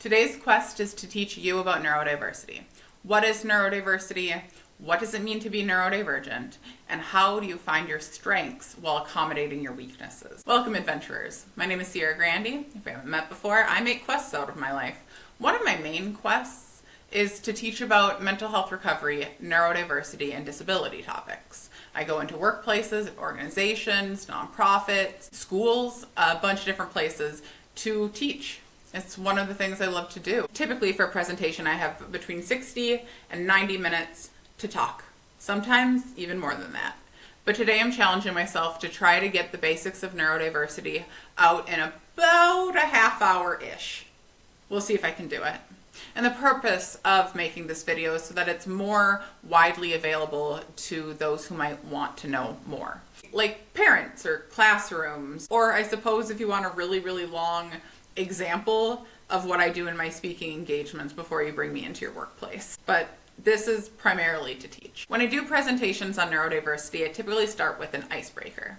Today's quest is to teach you about neurodiversity. What is neurodiversity? What does it mean to be neurodivergent? And how do you find your strengths while accommodating your weaknesses? Welcome, adventurers. My name is Sierra Grandy. If we haven't met before, I make quests out of my life. One of my main quests is to teach about mental health recovery, neurodiversity, and disability topics. I go into workplaces, organizations, nonprofits, schools, a bunch of different places to teach. It's one of the things I love to do. Typically for a presentation, I have between 60 and 90 minutes to talk. Sometimes even more than that. But today I'm challenging myself to try to get the basics of neurodiversity out in about a half hour-ish. We'll see if I can do it. And the purpose of making this video is so that it's more widely available to those who might want to know more. Like parents or classrooms, or I suppose if you want a really, really long example of what I do in my speaking engagements before you bring me into your workplace. But this is primarily to teach. When I do presentations on neurodiversity, I typically start with an icebreaker.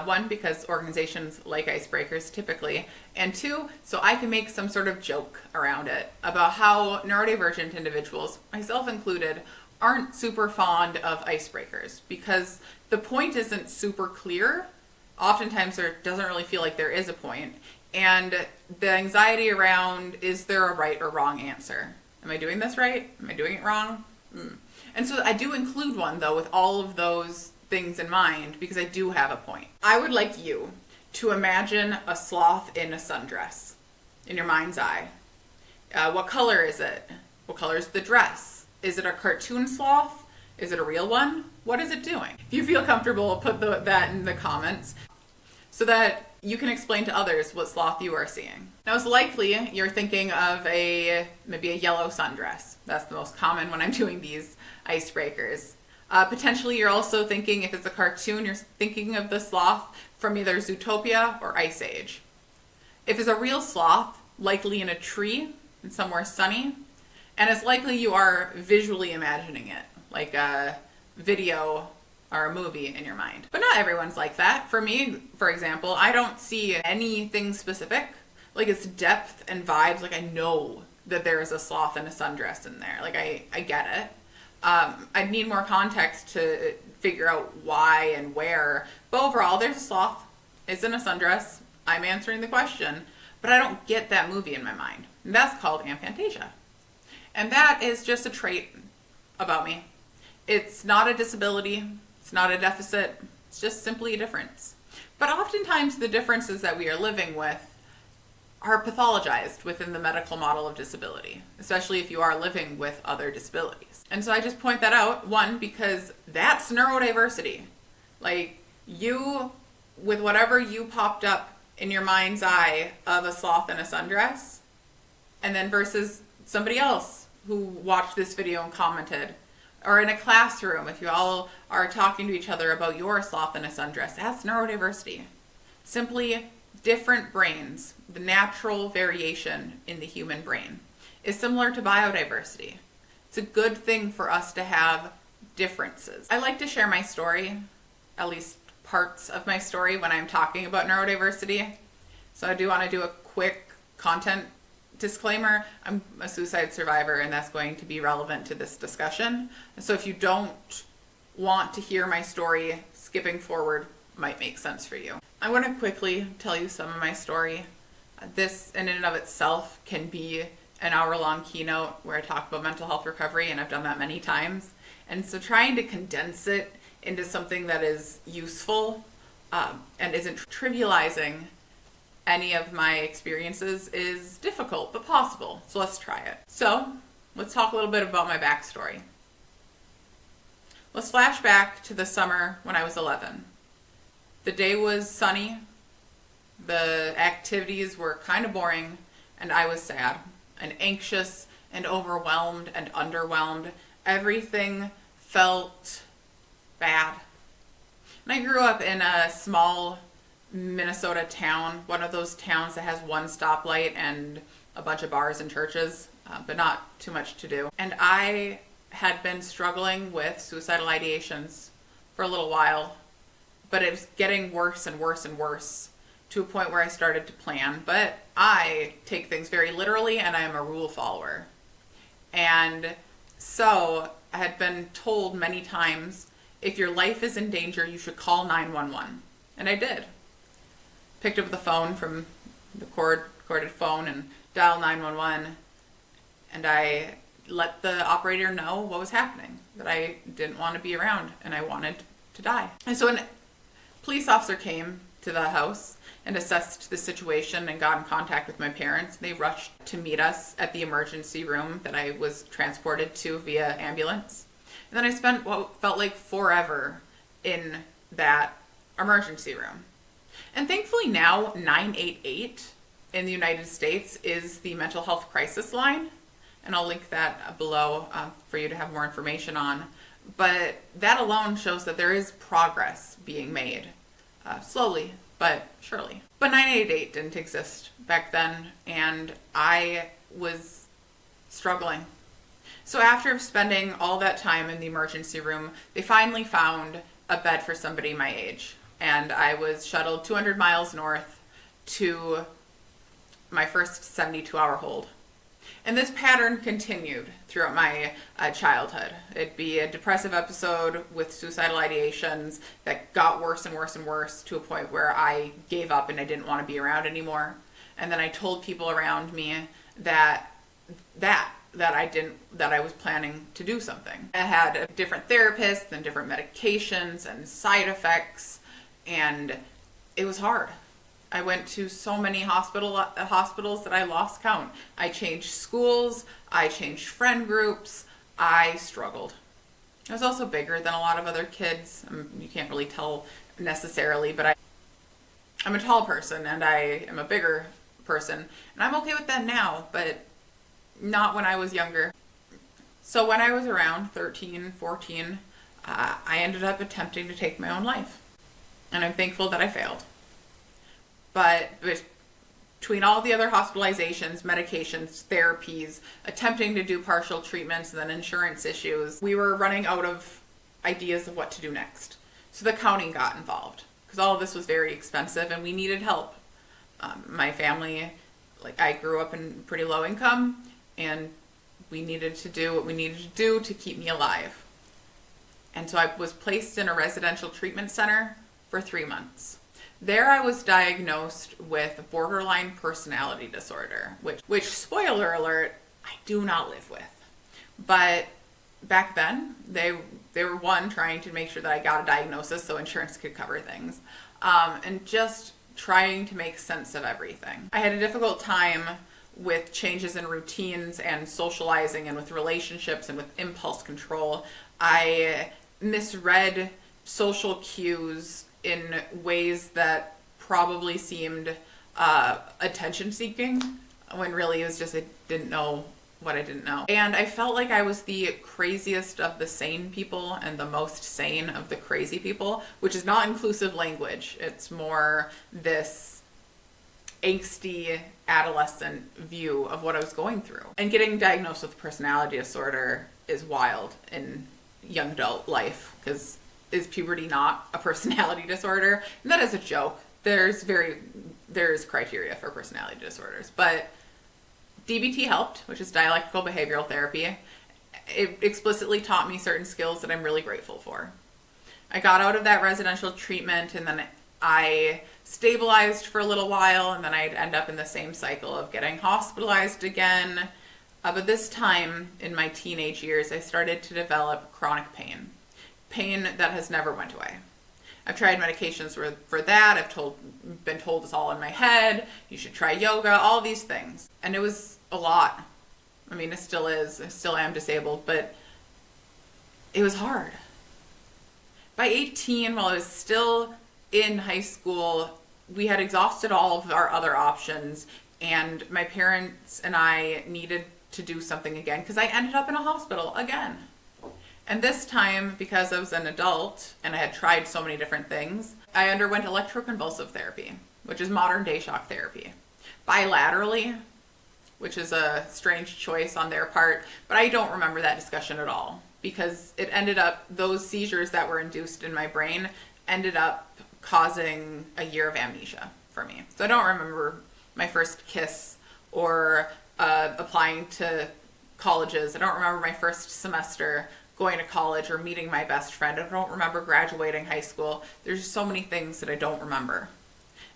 One, because organizations like icebreakers typically, and two, so I can make some sort of joke around it about how neurodivergent individuals, myself included, aren't super fond of icebreakers because the point isn't super clear. Oftentimes there doesn't really feel like there is a point. And the anxiety around, is there a right or wrong answer? Am I doing this right? Am I doing it wrong? And so I do include one, though, with all of those things in mind, because I do have a point. I would like you to imagine a sloth in a sundress in your mind's eye. What color is it? What color is the dress? Is it a cartoon sloth? Is it a real one? What is it doing? If you feel comfortable, put that in the comments so that you can explain to others what sloth you are seeing. Now, it's likely you're thinking of maybe a yellow sundress. That's the most common when I'm doing these icebreakers. Potentially, you're also thinking, if it's a cartoon, you're thinking of the sloth from either Zootopia or Ice Age. If it's a real sloth, likely in a tree and somewhere sunny, and it's likely you are visually imagining it, like a video or a movie in your mind. But not everyone's like that. For me, for example, I don't see anything specific. Like, it's depth and vibes. Like, I know that there is a sloth and a sundress in there. Like, I get it. I need more context to figure out why and where. But overall, there's a sloth. It's in a sundress. I'm answering the question. But I don't get that movie in my mind. And that's called aphantasia. And that is just a trait about me. It's not a disability. It's not a deficit. It's just simply a difference. But oftentimes the differences that we are living with are pathologized within the medical model of disability, especially if you are living with other disabilities. And so I just point that out, one, because that's neurodiversity. Like, you, with whatever you popped up in your mind's eye of a sloth in a sundress, and then versus somebody else who watched this video and commented, or in a classroom, if you all are talking to each other about your sloth in a sundress, that's neurodiversity. Simply different brains, the natural variation in the human brain, is similar to biodiversity. It's a good thing for us to have differences. I like to share my story, at least parts of my story, when I'm talking about neurodiversity. So I do want to do a quick content disclaimer. I'm a suicide survivor, and that's going to be relevant to this discussion. So if you don't want to hear my story, skipping forward might make sense for you. I want to quickly tell you some of my story. This in and of itself can be an hour-long keynote where I talk about mental health recovery, and I've done that many times. And so trying to condense it into something that is useful and isn't trivializing any of my experiences is difficult, but possible. So let's try it. So let's talk a little bit about my backstory. Let's flash back to the summer when I was 11. The day was sunny, the activities were kind of boring, and I was sad and anxious and overwhelmed and underwhelmed. Everything felt bad. And I grew up in a small Minnesota town, one of those towns that has one stoplight and a bunch of bars and churches, but not too much to do. And I had been struggling with suicidal ideations for a little while, but it was getting worse and worse and worse. to a point where I started to plan, but I take things very literally and I am a rule follower. And so I had been told many times, if your life is in danger, you should call 911. And I did. Picked up the phone from the corded phone and dialed 911. And I let the operator know what was happening, that I didn't want to be around and I wanted to die. And so a police officer came to the house and assessed the situation and got in contact with my parents. They rushed to meet us at the emergency room that I was transported to via ambulance. And then I spent what felt like forever in that emergency room. And thankfully now 988 in the United States is the mental health crisis line. And I'll link that below for you to have more information on. But that alone shows that there is progress being made, slowly but surely. But 988 didn't exist back then, and I was struggling. So after spending all that time in the emergency room, they finally found a bed for somebody my age. And I was shuttled 200 miles north to my first 72-hour hold. And this pattern continued throughout my childhood. It'd be a depressive episode with suicidal ideations that got worse and worse and worse to a point where I gave up and I didn't want to be around anymore. And then I told people around me that I was planning to do something. I had different therapists and different medications and side effects, and it was hard. I went to so many hospitals that I lost count. I changed schools, I changed friend groups, I struggled. I was also bigger than a lot of other kids. You can't really tell necessarily, but I'm a tall person and I am a bigger person. And I'm okay with that now, but not when I was younger. So when I was around 13, 14, I ended up attempting to take my own life. And I'm thankful that I failed. But between all the other hospitalizations, medications, therapies, attempting to do partial treatments, and then insurance issues, we were running out of ideas of what to do next. So the county got involved because all of this was very expensive and we needed help. My family, I grew up in pretty low income and we needed to do what we needed to do to keep me alive. And so I was placed in a residential treatment center for 3 months. There I was diagnosed with borderline personality disorder, which spoiler alert, I do not live with. But back then, they were trying to make sure that I got a diagnosis so insurance could cover things, and just trying to make sense of everything. I had a difficult time with changes in routines and socializing and with relationships and with impulse control. I misread social cues in ways that probably seemed attention seeking when really it was just I didn't know what I didn't know. And I felt like I was the craziest of the sane people and the most sane of the crazy people, which is not inclusive language. It's more this angsty adolescent view of what I was going through. And getting diagnosed with personality disorder is wild in young adult life because is puberty not a personality disorder? And that is a joke. There's criteria for personality disorders, but DBT helped, which is dialectical behavioral therapy. It explicitly taught me certain skills that I'm really grateful for. I got out of that residential treatment and then I stabilized for a little while and then I'd end up in the same cycle of getting hospitalized again. But this time in my teenage years, I started to develop chronic pain that has never went away. I've tried medications for that. I've been told it's all in my head. You should try yoga, all these things. And it was a lot. I mean, it still is. I still am disabled, but it was hard. By 18, while I was still in high school, we had exhausted all of our other options, and my parents and I needed to do something again because I ended up in a hospital again. And this time, because I was an adult and I had tried so many different things, I underwent electroconvulsive therapy, which is modern day shock therapy. Bilaterally, which is a strange choice on their part, but I don't remember that discussion at all because it ended up, those seizures that were induced in my brain ended up causing a year of amnesia. for me. So I don't remember my first kiss or applying to colleges. I don't remember my first semester going to college or meeting my best friend. I don't remember graduating high school. There's just so many things that I don't remember.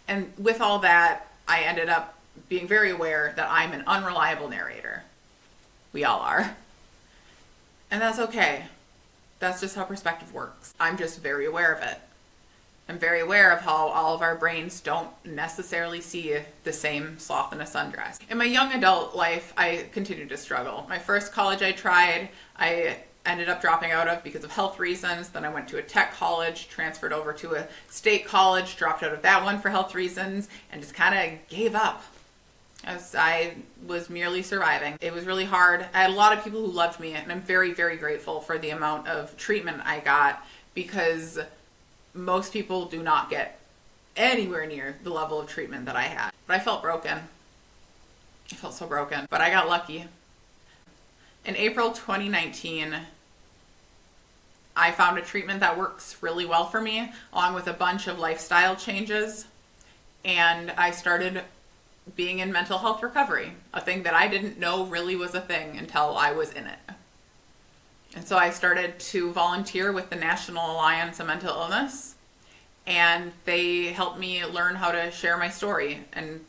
And with all that, I ended up being very aware that I'm an unreliable narrator. We all are. And that's okay. That's just how perspective works. I'm just very aware of it. I'm very aware of how all of our brains don't necessarily see the same sloth in a sundress. In my young adult life, I continued to struggle. My first college I tried, I ended up dropping out of because of health reasons. Then I went to a tech college, transferred over to a state college, dropped out of that one for health reasons, and just kind of gave up as I was merely surviving. It was really hard. I had a lot of people who loved me, and I'm very, very grateful for the amount of treatment I got, because most people do not get anywhere near the level of treatment that I had. But I felt broken. I felt so broken. But I got lucky. In April 2019, I found a treatment that works really well for me, along with a bunch of lifestyle changes. And I started being in mental health recovery, a thing that I didn't know really was a thing until I was in it. And so I started to volunteer with the National Alliance on Mental Illness, and they helped me learn how to share my story and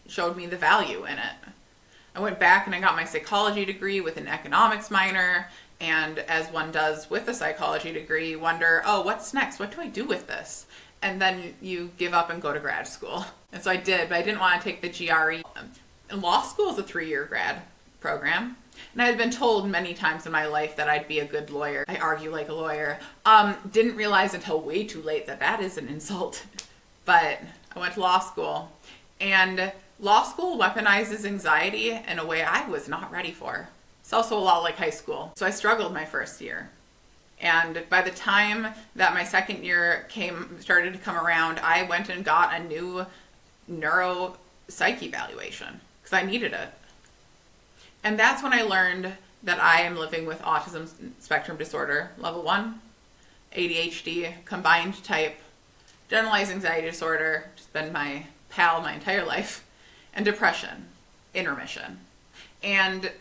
showed me the value in it. I went back and I got my psychology degree with an economics minor, and as one does with a psychology degree, wonder, oh, what's next? What do I do with this? And then you give up and go to grad school. And so I did, but I didn't want to take the GRE. And law school is a 3-year grad program. And I had been told many times in my life that I'd be a good lawyer. I argue like a lawyer. Didn't realize until way too late that that is an insult. But I went to law school. And law school weaponizes anxiety in a way I was not ready for. It's also a lot like high school. So I struggled my first year. And by the time that my second year started to come around, I went and got a new neuropsych evaluation because I needed it. And that's when I learned that I am living with autism spectrum disorder, level 1, ADHD, combined type, generalized anxiety disorder, which has been my pal my entire life, and depression in remission. And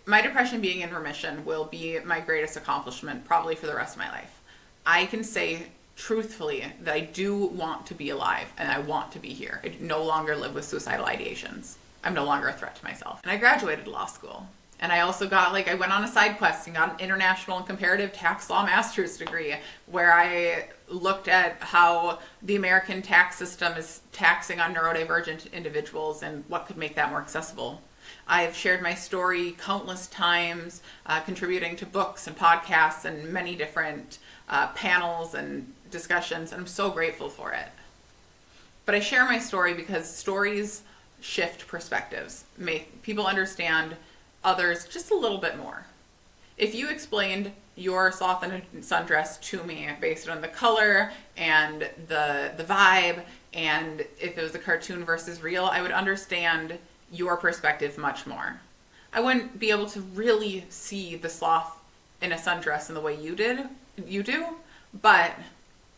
my depression being in remission will be my greatest accomplishment probably for the rest of my life. I can say truthfully that I do want to be alive and I want to be here. I no longer live with suicidal ideations. I'm no longer a threat to myself. And I graduated law school. And I also got, I went on a side quest and got an international and comparative tax law master's degree where I looked at how the American tax system is taxing on neurodivergent individuals and what could make that more accessible. I've shared my story countless times, contributing to books and podcasts and many different panels and discussions, and I'm so grateful for it. But I share my story because stories shift perspectives, make people understand others just a little bit more. If you explained your sloth in a sundress to me based on the color and the vibe, and if it was a cartoon versus real, I would understand your perspective much more. I wouldn't be able to really see the sloth in a sundress in the way you do, but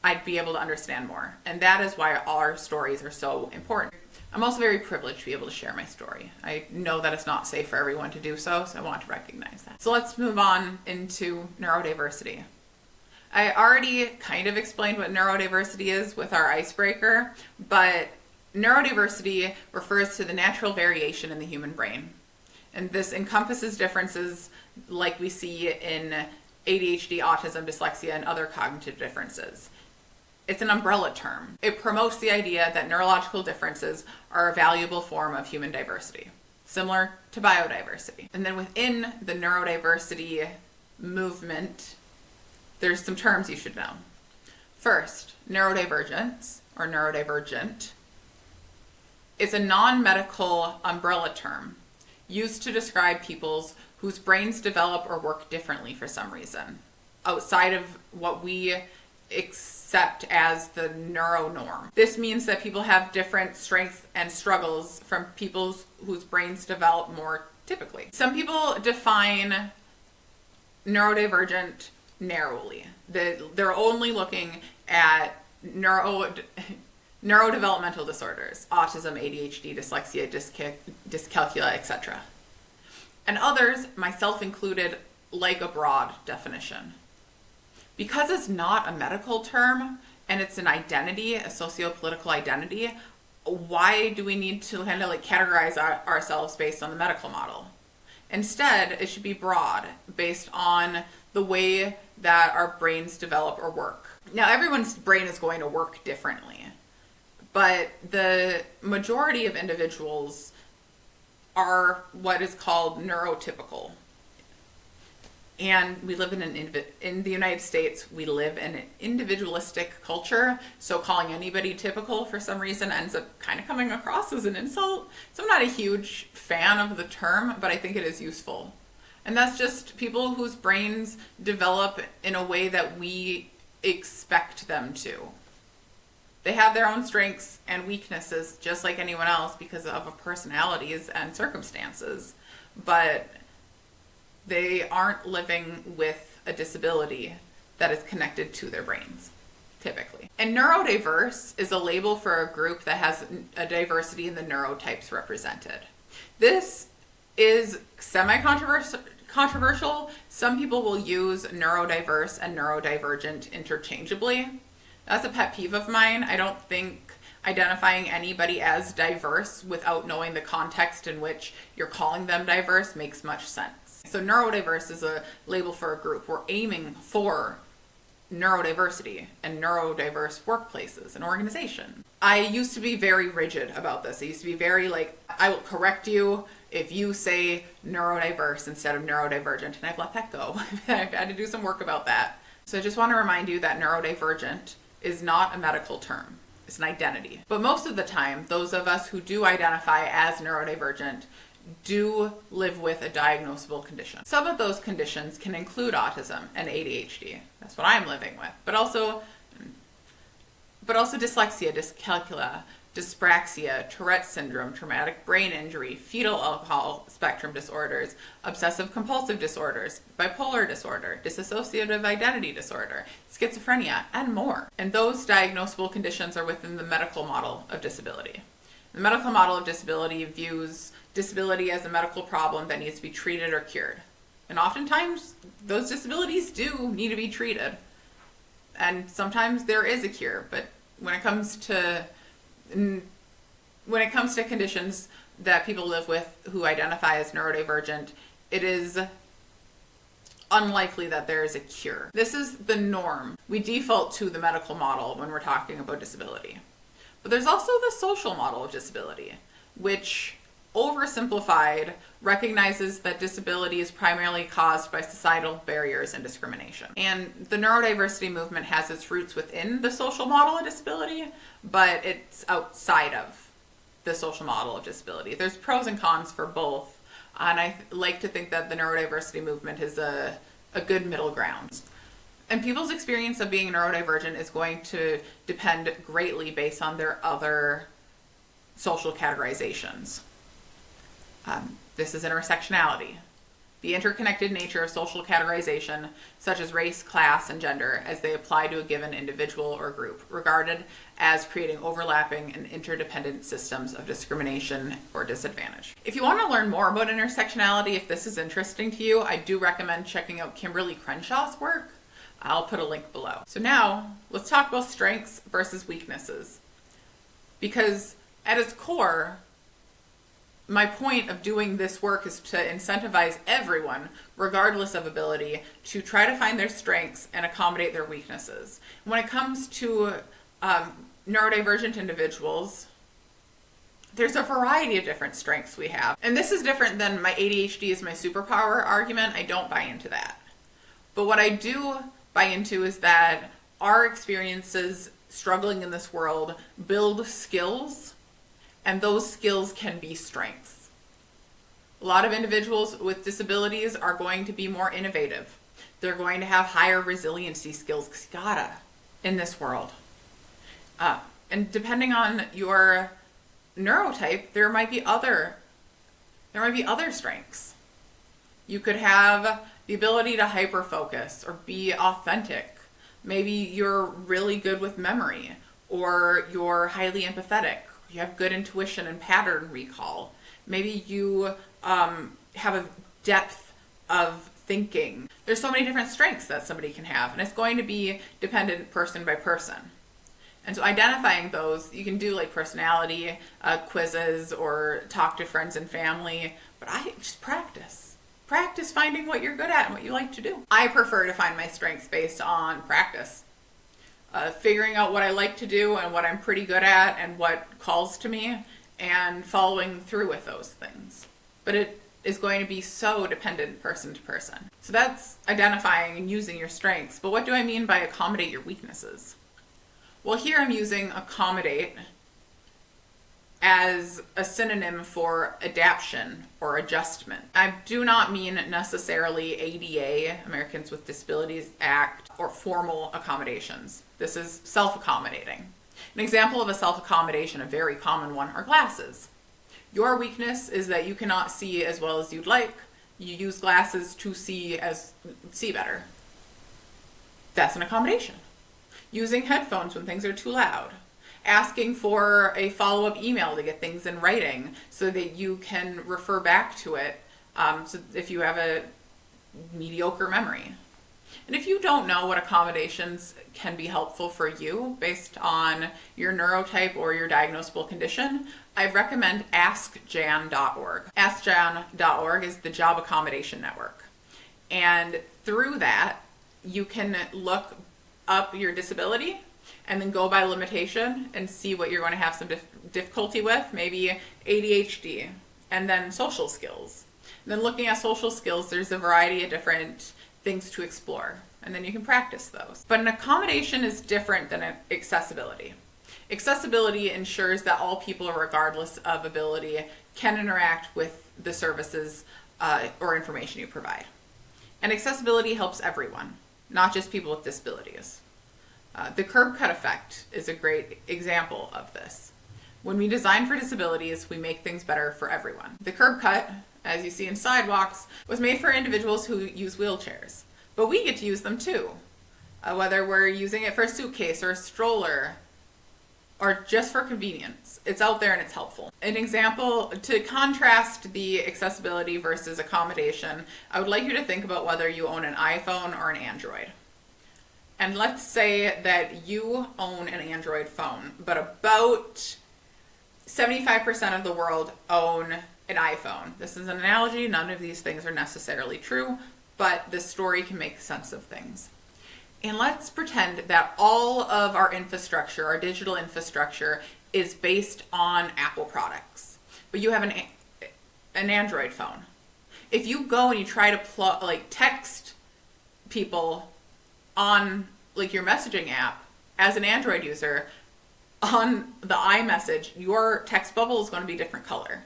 I'd be able to understand more. And that is why our stories are so important. I'm also very privileged to be able to share my story. I know that it's not safe for everyone to do so I want to recognize that. So let's move on into neurodiversity. I already kind of explained what neurodiversity is with our icebreaker, but neurodiversity refers to the natural variation in the human brain. And this encompasses differences like we see in ADHD, autism, dyslexia, and other cognitive differences. It's an umbrella term. It promotes the idea that neurological differences are a valuable form of human diversity, similar to biodiversity. And then within the neurodiversity movement, there's some terms you should know. First, neurodivergence or neurodivergent is a non-medical umbrella term used to describe peoples whose brains develop or work differently for some reason, outside of what we accept as the neuronorm. This means that people have different strengths and struggles from people whose brains develop more typically. Some people define neurodivergent narrowly. They're only looking at neurodevelopmental disorders, autism, ADHD, dyslexia, dyscalculia, etc. And others, myself included, like a broad definition. Because it's not a medical term and it's an identity, a socio-political identity, why do we need to kind of like categorize ourselves based on the medical model? Instead, it should be broad, based on the way that our brains develop or work. Now, everyone's brain is going to work differently, but the majority of individuals are what is called neurotypical. And we live in the United States, we live in an individualistic culture, so calling anybody typical for some reason ends up kind of coming across as an insult. So I'm not a huge fan of the term, but I think it is useful. And that's just people whose brains develop in a way that we expect them to. They have their own strengths and weaknesses just like anyone else because of personalities and circumstances, but they aren't living with a disability that is connected to their brains, typically. And neurodiverse is a label for a group that has a diversity in the neurotypes represented. This is semi-controversial. Some people will use neurodiverse and neurodivergent interchangeably. That's a pet peeve of mine. I don't think identifying anybody as diverse without knowing the context in which you're calling them diverse makes much sense. So neurodiverse is a label for a group. We're aiming for neurodiversity and neurodiverse workplaces and organizations. I used to be very rigid about this. I used to be very like, I will correct you if you say neurodiverse instead of neurodivergent, and I've let that go. I've had to do some work about that. So I just want to remind you that neurodivergent is not a medical term. It's an identity. But most of the time, those of us who do identify as neurodivergent do live with a diagnosable condition. Some of those conditions can include autism and ADHD. That's what I'm living with. But also dyslexia, dyscalculia, dyspraxia, Tourette's syndrome, traumatic brain injury, fetal alcohol spectrum disorders, obsessive compulsive disorders, bipolar disorder, dissociative identity disorder, schizophrenia, and more. And those diagnosable conditions are within the medical model of disability. The medical model of disability views disability as a medical problem that needs to be treated or cured. And oftentimes, those disabilities do need to be treated. And sometimes there is a cure, but when it comes to conditions that people live with who identify as neurodivergent, it is unlikely that there is a cure. This is the norm. We default to the medical model when we're talking about disability. But there's also the social model of disability, which, oversimplified, recognizes that disability is primarily caused by societal barriers and discrimination. And the neurodiversity movement has its roots within the social model of disability, but it's outside of the social model of disability. There's pros and cons for both, and I like to think that the neurodiversity movement is a good middle ground. And people's experience of being neurodivergent is going to depend greatly based on their other social categorizations. This is intersectionality, the interconnected nature of social categorization, such as race, class, and gender, as they apply to a given individual or group, regarded as creating overlapping and interdependent systems of discrimination or disadvantage. If you want to learn more about intersectionality, if this is interesting to you, I do recommend checking out Kimberly Crenshaw's work. I'll put a link below. So now, let's talk about strengths versus weaknesses. Because at its core, my point of doing this work is to incentivize everyone, regardless of ability, to try to find their strengths and accommodate their weaknesses. When it comes to neurodivergent individuals, there's a variety of different strengths we have. And this is different than my ADHD is my superpower argument. I don't buy into that. But what I do buy into is that our experiences struggling in this world build skills, and those skills can be strengths. A lot of individuals with disabilities are going to be more innovative. They're going to have higher resiliency skills, because you gotta, in this world. And depending on your neurotype, there might be other strengths. You could have the ability to hyper-focus or be authentic. Maybe you're really good with memory, or you're highly empathetic, you have good intuition and pattern recall. Maybe you have a depth of thinking. There's so many different strengths that somebody can have, and it's going to be dependent person by person. And so identifying those, you can do like personality quizzes or talk to friends and family, but I just practice. Practice finding what you're good at and what you like to do. I prefer to find my strengths based on practice. Figuring out what I like to do and what I'm pretty good at and what calls to me, and following through with those things. But it is going to be so dependent person to person. So that's identifying and using your strengths. But what do I mean by accommodate your weaknesses? Well, here I'm using accommodate as a synonym for adaptation or adjustment. I do not mean necessarily ADA, Americans with Disabilities Act, or formal accommodations. This is self-accommodating. An example of a self-accommodation, a very common one, are glasses. Your weakness is that you cannot see as well as you'd like. You use glasses to see better. That's an accommodation. Using headphones when things are too loud. Asking for a follow-up email to get things in writing so that you can refer back to it so if you have a mediocre memory. And if you don't know what accommodations can be helpful for you based on your neurotype or your diagnosable condition, I recommend askjan.org. Askjan.org is the Job Accommodation Network. And through that, you can look up your disability and then go by limitation and see what you're going to have some difficulty with, maybe ADHD, and then social skills. And then looking at social skills, there's a variety of different things to explore, and then you can practice those. But an accommodation is different than accessibility. Accessibility ensures that all people, regardless of ability, can interact with the services or information you provide. And accessibility helps everyone, not just people with disabilities. The curb cut effect is a great example of this. When we design for disabilities, we make things better for everyone. The curb cut, as you see in sidewalks, was made for individuals who use wheelchairs. But we get to use them too. Whether we're using it for a suitcase or a stroller or just for convenience. It's out there and it's helpful. An example, to contrast the accessibility versus accommodation, I would like you to think about whether you own an iPhone or an Android. And let's say that you own an Android phone, but about 75% of the world own an iPhone. This is an analogy. None of these things are necessarily true, but this story can make sense of things. And let's pretend that all of our infrastructure, our digital infrastructure, is based on Apple products, but you have an Android phone. If you go and you try to text people on your messaging app as an Android user, on the iMessage, your text bubble is going to be a different color,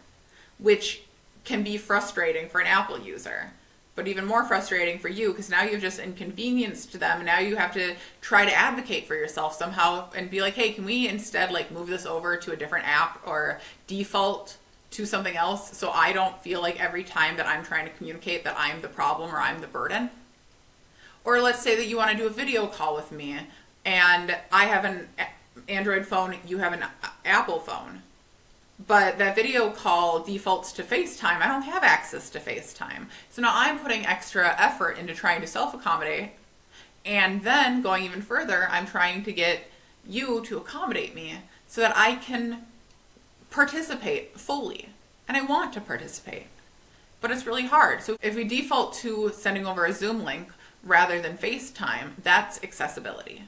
which can be frustrating for an Apple user, but even more frustrating for you because now you've just inconvenienced them, and now you have to try to advocate for yourself somehow and be like, hey, can we instead move this over to a different app or default to something else so I don't feel like every time that I'm trying to communicate that I'm the problem or I'm the burden? Or let's say that you want to do a video call with me and I have an Android phone, you have an Apple phone, but that video call defaults to FaceTime. I don't have access to FaceTime. So now I'm putting extra effort into trying to self-accommodate, and then going even further, I'm trying to get you to accommodate me so that I can participate fully. And I want to participate, but it's really hard. So if we default to sending over a Zoom link rather than FaceTime, that's accessibility.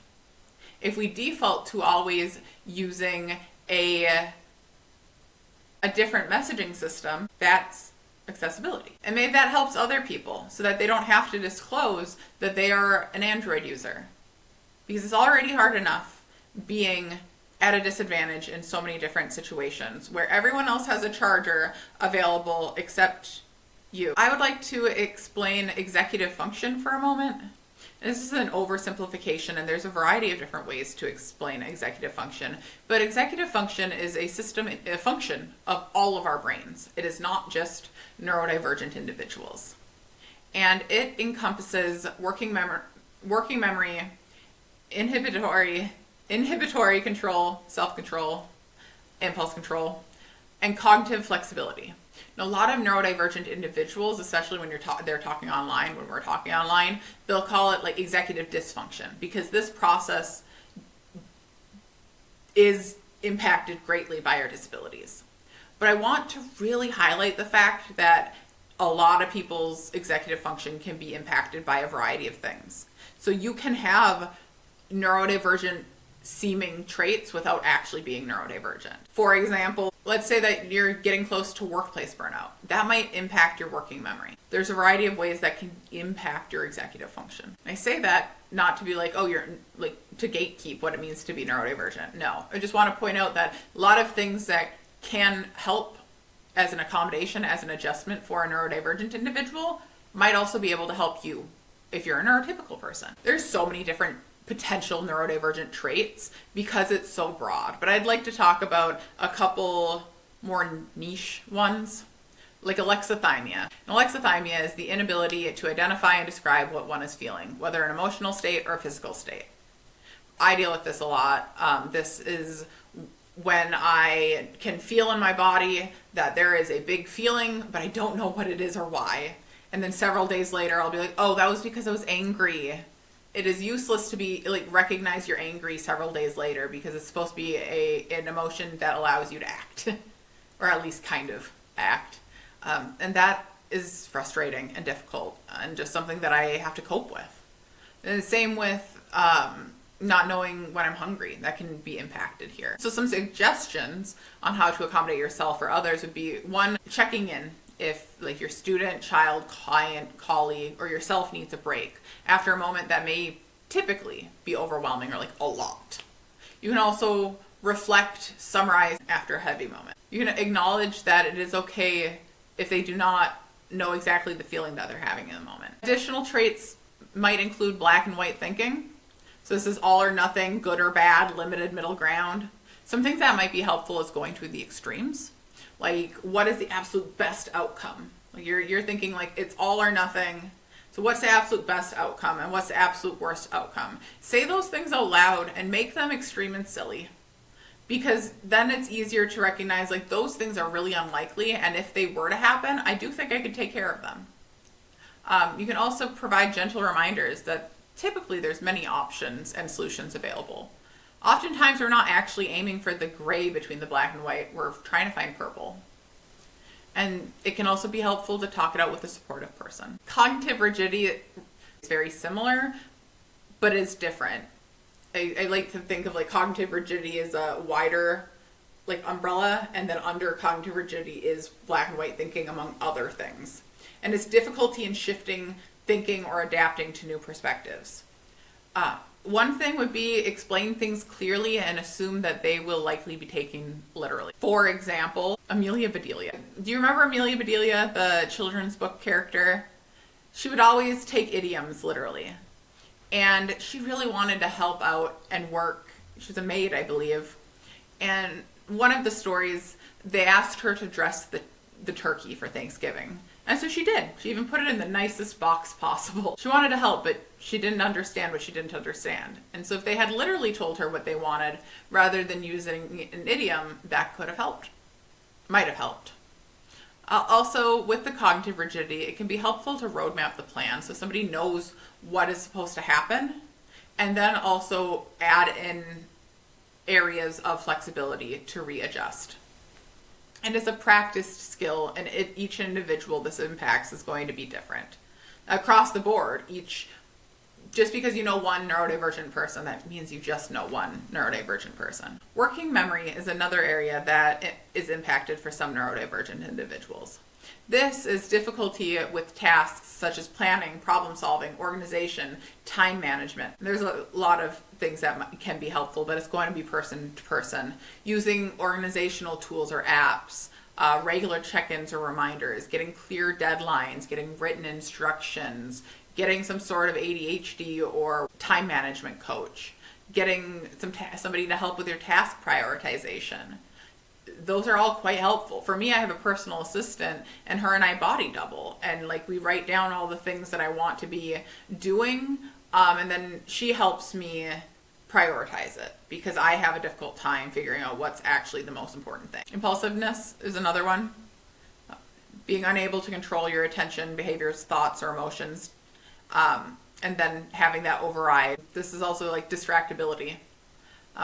If we default to always using a different messaging system, that's accessibility. And maybe that helps other people so that they don't have to disclose that they are an Android user. Because it's already hard enough being at a disadvantage in so many different situations where everyone else has a charger available except you. I would like to explain executive function for a moment. This is an oversimplification, and there's a variety of different ways to explain executive function. But executive function is a function of all of our brains. It is not just neurodivergent individuals. And it encompasses working memory, inhibitory inhibitory control, self-control, impulse control, and cognitive flexibility. Now, a lot of neurodivergent individuals, especially when they're talking online, when we're talking online, they'll call it like executive dysfunction, because this process is impacted greatly by our disabilities. But I want to really highlight the fact that a lot of people's executive function can be impacted by a variety of things. So you can have neurodivergent seeming traits without actually being neurodivergent. For example, let's say that you're getting close to workplace burnout. That might impact your working memory. There's a variety of ways that can impact your executive function. I say that not to be like, oh, you're like to gatekeep what it means to be neurodivergent. No, I just want to point out that a lot of things that can help as an accommodation, as an adjustment for a neurodivergent individual might also be able to help you if you're a neurotypical person. There's so many different potential neurodivergent traits because it's so broad. But I'd like to talk about a couple more niche ones, like alexithymia. And alexithymia is the inability to identify and describe what one is feeling, whether an emotional state or a physical state. I deal with this a lot. This is when I can feel in my body that there is a big feeling, but I don't know what it is or why. And then several days later, I'll be like, oh, that was because I was angry. It is useless to be like recognize you're angry several days later, because it's supposed to be an emotion that allows you to act, or at least kind of act. And that is frustrating and difficult, and just something that I have to cope with. And the same with not knowing when I'm hungry. That can be impacted here. So some suggestions on how to accommodate yourself or others would be: one, checking in if like your student, child, client, colleague, or yourself needs a break after a moment that may typically be overwhelming or like a lot. You can also reflect, summarize after a heavy moment. You can acknowledge that it is okay if they do not know exactly the feeling that they're having in the moment. Additional traits might include black and white thinking. So this is all or nothing, good or bad, limited middle ground. Some things that might be helpful is going to the extremes. Like, what is the absolute best outcome? Like you're thinking like it's all or nothing. So what's the absolute best outcome and what's the absolute worst outcome? Say those things out loud and make them extreme and silly. Because then it's easier to recognize like those things are really unlikely, and if they were to happen, I do think I could take care of them. You can also provide gentle reminders that typically there's many options and solutions available. Oftentimes we're not actually aiming for the gray between the black and white, we're trying to find purple. And it can also be helpful to talk it out with a supportive person. Cognitive rigidity is very similar, but is different. I like to think of like cognitive rigidity as a wider like umbrella, and then under cognitive rigidity is black and white thinking, among other things. And it's difficulty in shifting thinking or adapting to new perspectives. One thing would be explain things clearly and assume that they will likely be taken literally. For example, Amelia Bedelia. Do you remember Amelia Bedelia, the children's book character? She would always take idioms literally. And she really wanted to help out and work. She was a maid, I believe. And one of the stories, they asked her to dress the turkey for Thanksgiving. And so she did. She even put it in the nicest box possible. She wanted to help, but she didn't understand what she didn't understand. And so if they had literally told her what they wanted, rather than using an idiom, that could have helped. Might have helped. Also, with the cognitive rigidity, it can be helpful to roadmap the plan so somebody knows what is supposed to happen, and then also add in areas of flexibility to readjust. And it's a practiced skill, and each individual this impacts is going to be different. Across the board, just because you know one neurodivergent person, that means you just know one neurodivergent person. Working memory is another area that is impacted for some neurodivergent individuals. This is difficulty with tasks such as planning, problem solving, organization, time management. There's a lot of things that can be helpful, but it's going to be person to person. Using organizational tools or apps, regular check-ins or reminders, getting clear deadlines, getting written instructions, getting some sort of ADHD or time management coach, getting somebody to help with your task prioritization. Those are all quite helpful. For me, I have a personal assistant, and her and I body double, and like we write down all the things that I want to be doing, and then she helps me prioritize it, because I have a difficult time figuring out what's actually the most important thing. Impulsiveness is another one. Being unable to control your attention, behaviors, thoughts, or emotions, and then having that override. This is also like distractibility.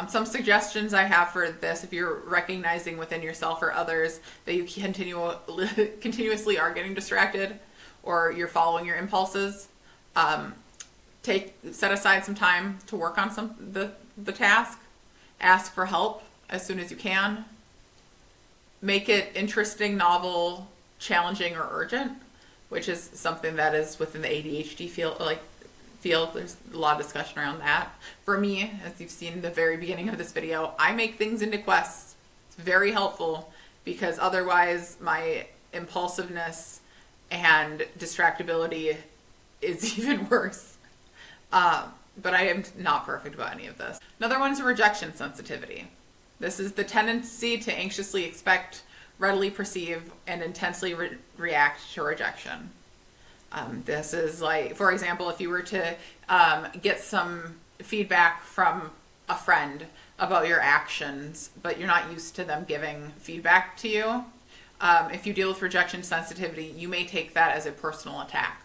Some suggestions I have for this, if you're recognizing within yourself or others that you continuously are getting distracted, or you're following your impulses, set aside some time to work on the task. Ask for help as soon as you can. Make it interesting, novel, challenging, or urgent, which is something that is within the ADHD field. There's a lot of discussion around that. For me, as you've seen in the very beginning of this video, I make things into quests. It's very helpful, because otherwise my impulsiveness and distractibility is even worse. But I am not perfect about any of this. Another one is rejection sensitivity. This is the tendency to anxiously expect, readily perceive, and intensely react to rejection. This is like, for example, if you were to get some feedback from a friend about your actions, but you're not used to them giving feedback to you, if you deal with rejection sensitivity, you may take that as a personal attack.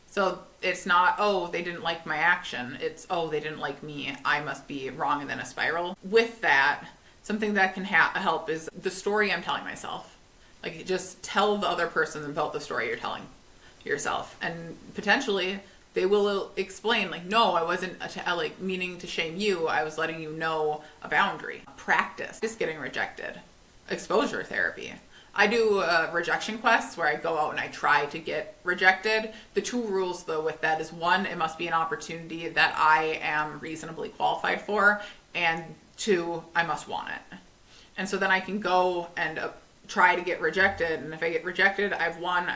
So it's not, oh, they didn't like my action. It's, oh, they didn't like me. I must be wrong, and then a spiral. With that, something that can help is the story I'm telling myself. Like, just tell the other person about the story you're telling yourself, and potentially they will explain, like, no, I wasn't like meaning to shame you. I was letting you know a boundary. Practice just getting rejected. Exposure therapy. I do rejection quests where I go out and I try to get rejected. The two rules though with that is, one, it must be an opportunity that I am reasonably qualified for, and two, I must want it. And so then I can go and try to get rejected, and if I get rejected, I've won.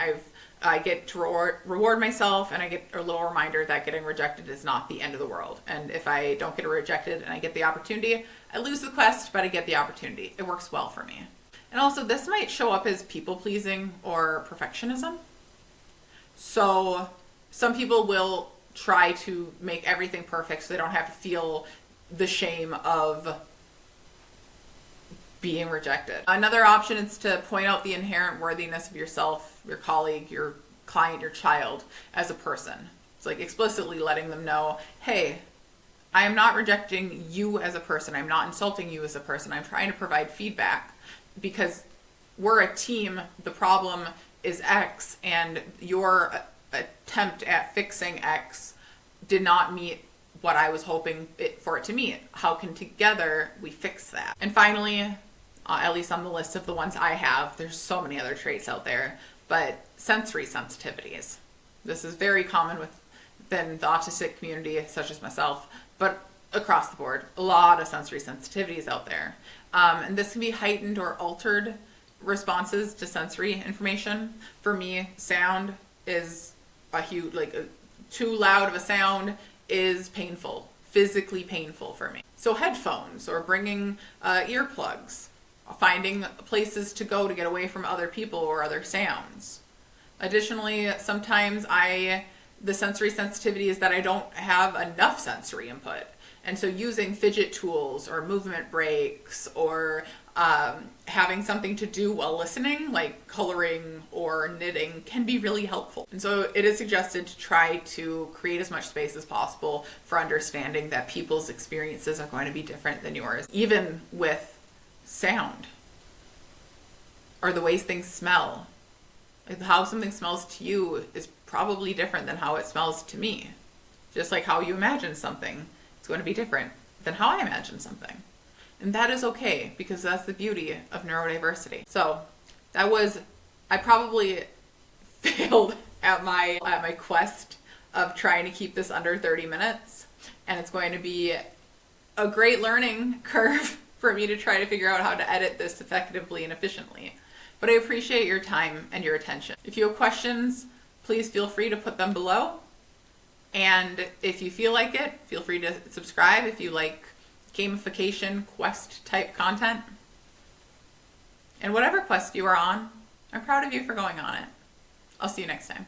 I get to reward myself, and I get a little reminder that getting rejected is not the end of the world. And if I don't get rejected and I get the opportunity, I lose the quest, but I get the opportunity. It works well for me. And also, this might show up as people-pleasing or perfectionism. So some people will try to make everything perfect so they don't have to feel the shame of being rejected. Another option is to point out the inherent worthiness of yourself, your colleague, your client, your child as a person. It's like explicitly letting them know, hey, I am not rejecting you as a person. I'm not insulting you as a person. I'm trying to provide feedback, because we're a team. The problem is X, and your attempt at fixing X did not meet what I was hoping for it to meet. How can together we fix that? And finally, at least on the list of the ones I have, there's so many other traits out there, but sensory sensitivities. This is very common within the autistic community, such as myself, but across the board, a lot of sensory sensitivities out there. And this can be heightened or altered responses to sensory information. For me, sound is a huge, too loud of a sound is painful, physically painful for me. So headphones, or bringing earplugs, finding places to go to get away from other people or other sounds. Additionally, sometimes the sensory sensitivity is that I don't have enough sensory input. And so using fidget tools or movement breaks, or having something to do while listening, like coloring or knitting, can be really helpful. And so it is suggested to try to create as much space as possible for understanding that people's experiences are going to be different than yours, even with sound or the ways things smell. Like, how something smells to you is probably different than how it smells to me. Just like how you imagine something, it's going to be different than how I imagine something. And that is okay, because that's the beauty of neurodiversity. So I probably failed at my quest of trying to keep this under 30 minutes. And it's going to be a great learning curve for me to try to figure out how to edit this effectively and efficiently. But I appreciate your time and your attention. If you have questions, please feel free to put them below. And if you feel like it, feel free to subscribe if you like gamification quest type content. And whatever quest you are on, I'm proud of you for going on it. I'll see you next time.